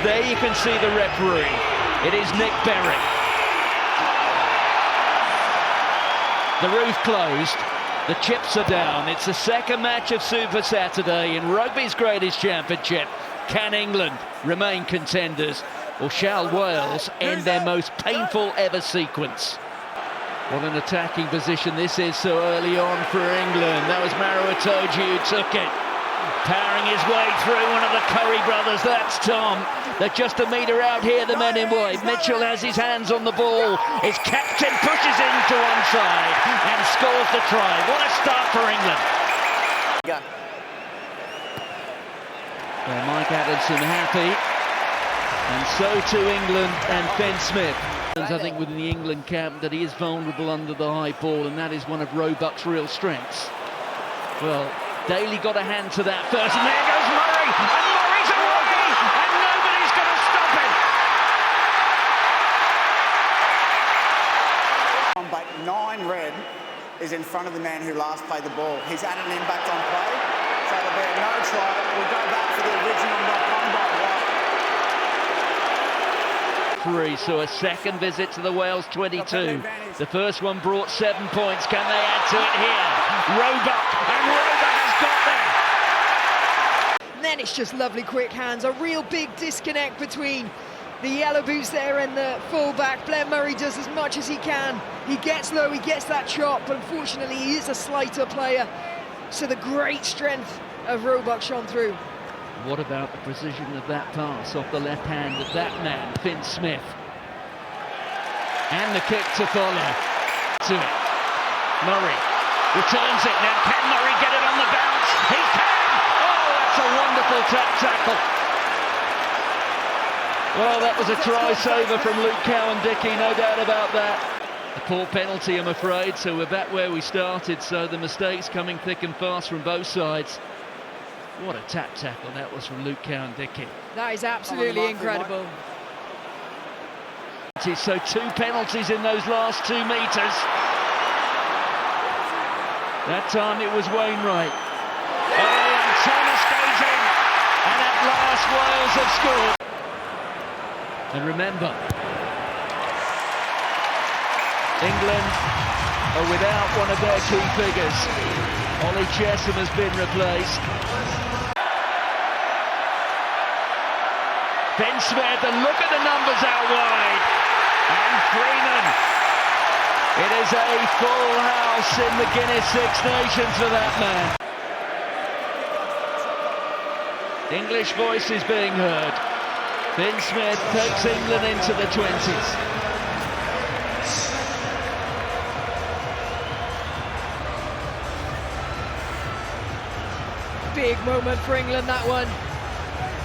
There you can see the referee. It is Nick Berry. The roof closed. The chips are down. It's the second match of Super Saturday in Rugby's greatest championship. Can England remain contenders, or shall Wales end their most painful ever sequence? What an attacking position this is so early on for England. That was Maro Itoje who took it. Powering his way through, one of the Curry brothers, that's Tom. They're just a metre out here, the men in white. Mitchell has his hands on the ball. His captain pushes into one side and scores the try. What a start for England. Well, Mike Adamson happy, and so too England and Finn Smith. I think within the England camp that he is vulnerable under the high ball, and that is one of Roebuck's real strengths. Well, Daly got a hand to that first, and there goes Murray, and Murray's away, and nobody's going to stop him. But 9 red is in front of the man who last played the ball. He's added an impact on play, so there'll be a no try. We'll go back to the original knock-on by White. So a second visit to the Wales 22. The first one brought 7 points. Can they add to it here? Roebuck, and Roebuck has got there. And then it's just lovely quick hands. A real big disconnect between the yellow boots there and the fullback. Blair Murray does as much as he can. He gets low, he gets that chop, but unfortunately he is a slighter player. So the great strength of Roebuck shone through. What about the precision of that pass off the left hand of that man, Finn Smith? And the kick to follow. To it. Murray returns it now. Can Murray get it on the bounce? He can! Oh, that's a wonderful tap tackle. Well, that was a try saver from Luke Cowan-Dickie, no doubt about that. A poor penalty, I'm afraid, so we're back where we started, so the mistakes coming thick and fast from both sides. What a tap tackle that was from Luke Cowan-Dickie. That is absolutely incredible. So 2 penalties in those last 2 metres. That time it was Wainwright. Oh, and Thomas goes in, and at last Wales have scored. And remember, England are without one of their key figures. Ollie Chesham has been replaced. Finn Smith, and look at the numbers out wide. And Freeman. It is a full house in the Guinness Six Nations for that man. English voices being heard. Finn Smith takes England into the 20s. Big moment for England, that one.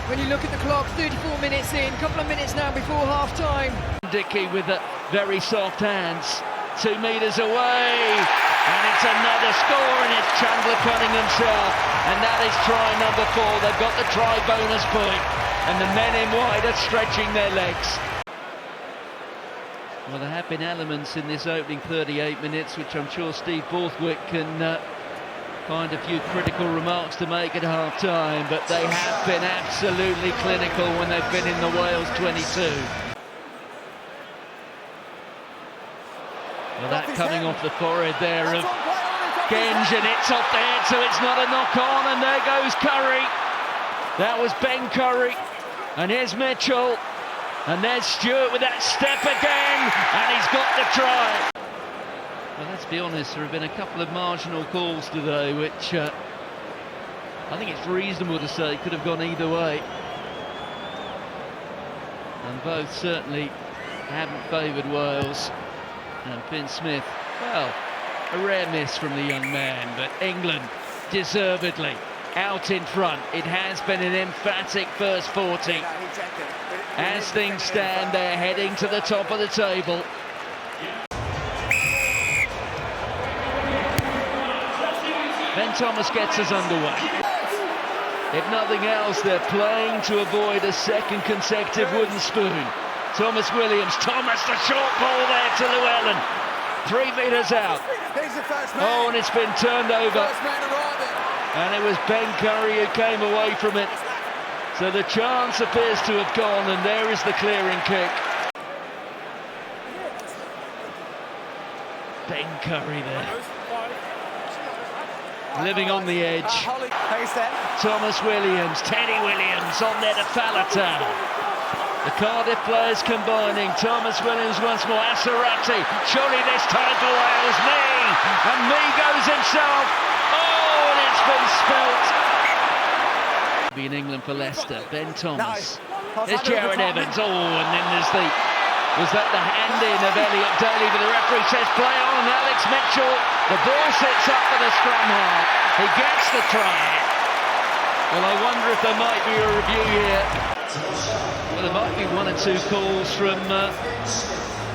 When you look at the clock, 34 minutes in, couple of minutes now before half-time. Dickie with the very soft hands, 2 metres away, and it's another score, and it's Chandler Cunning himself, and that is try number 4. They've got the try bonus point, and the men in white are stretching their legs. Well, there have been elements in this opening 38 minutes, which I'm sure Steve Borthwick can find a few critical remarks to make at half-time, but they have been absolutely clinical when they've been in the Wales 22. Well, that coming off the forehead there of Genge, and it's off the head, so it's not a knock-on, and there goes Curry. That was Ben Curry, and here's Mitchell, and there's Stewart with that step again, and he's got the try. Well, let's be honest, there have been a couple of marginal calls today, which I think it's reasonable to say could have gone either way. And both certainly haven't favoured Wales. And Finn Smith, well, a rare miss from the young man, but England deservedly out in front. It has been an emphatic first 40. As things stand, they're heading to the top of the table. Ben Thomas gets us underway. If nothing else, they're playing to avoid a second consecutive wooden spoon. Thomas Williams, Thomas, the short ball there to Llewellyn. 3 metres out. Oh, and it's been turned over. And it was Ben Curry who came away from it. So the chance appears to have gone, and there is the clearing kick. Ben Curry there, living on the edge. Thomas Williams, Teddy Williams on there to Faletau. The Cardiff players combining. Thomas Williams once more. Asarati, surely this time for Wales. Mee, and Mee goes himself. Oh, and it's been spilt. Be in England for Leicester. Ben Thomas. There's Jared Evans. Oh, and then there's the... Was that the hand-in of Elliot Daly? But the referee says play on. Alex Mitchell. The ball sits up for the scrum half. He gets the try. Well, I wonder if there might be a review here. Well, there might be one or two calls from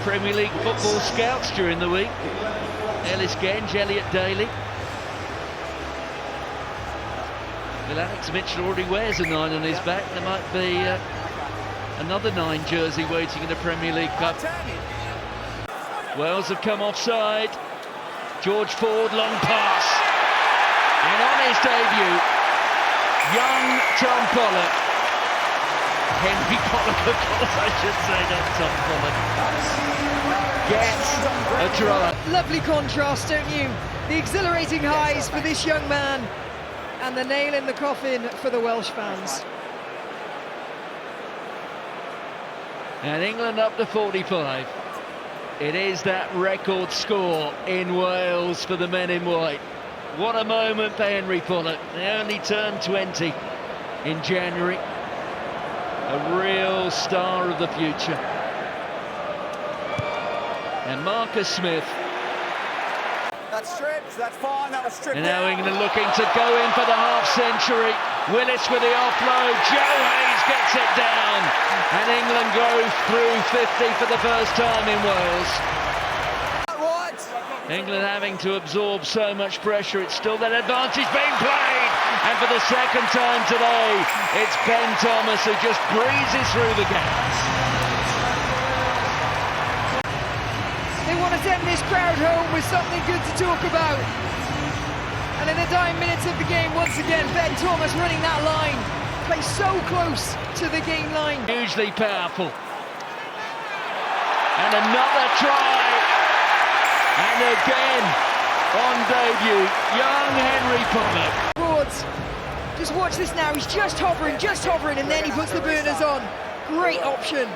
Premier League football scouts during the week. Ellis Genge, Elliot Daly. Well, Alex Mitchell already wears a 9 on his back. There might be another 9 jersey waiting in the Premier League Cup. Wales have come offside. George Ford, long pass. And on his debut, young Tom Pollock. Henry Pollock, of course, I should say, not Tom Pollock. Gets a try. Lovely contrast, don't you? The exhilarating highs for this young man, and the nail in the coffin for the Welsh fans. And England up to 45. It is that record score in Wales for the men in white. What a moment for Henry Pollock. They only turned 20 in January. A real star of the future. And Marcus Smith. That's stripped, that's fine, that was stripped. And now England looking to go in for the half-century. Willis with the offload. Joe Hayes gets it down. And England go through 50 for the first time in Wales. England having to absorb so much pressure. It's still that advantage being played. And for the second time today, it's Ben Thomas who just breezes through the gaps. They want to send this crowd home with something good to talk about. And in the dying minutes of the game, once again, Ben Thomas running that line. Plays so close to the game line. Hugely powerful. And another try. And again, on debut, young Henry Pollock. Broads, just watch this now. He's just hovering, and then he puts the burners on. Great option.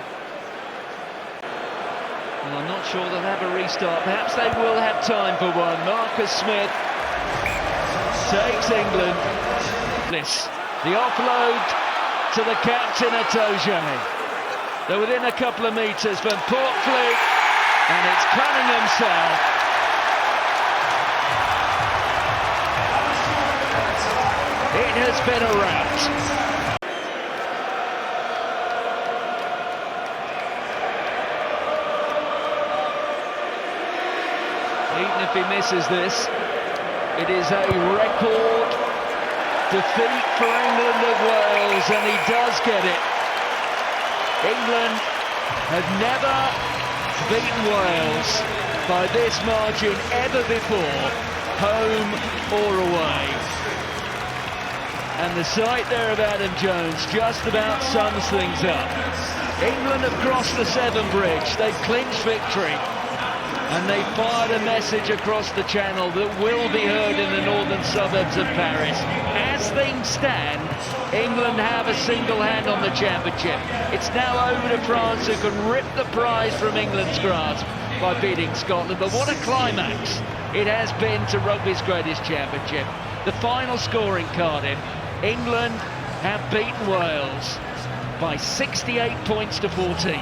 Well, I'm not sure they'll have a restart. Perhaps they will have time for one. Marcus Smith takes England. The offload to the captain Atoje. They're within a couple of metres from Port Fleet, and it's Cunningham South. It has been a rout. Even if he misses this, it is a record defeat for England of Wales, and he does get it. England have never beaten Wales by this margin ever before, home or away. And the sight there of Adam Jones just about sums things up. England have crossed the Severn Bridge, they've clinched victory, and they fired a message across the channel that will be heard in the northern suburbs of Paris. As things stand, England have a single hand on the championship. It's now over to France, who can rip the prize from England's grasp by beating Scotland. But what a climax it has been to rugby's greatest championship. The final score in Cardiff, England have beaten Wales by 68 points to 14.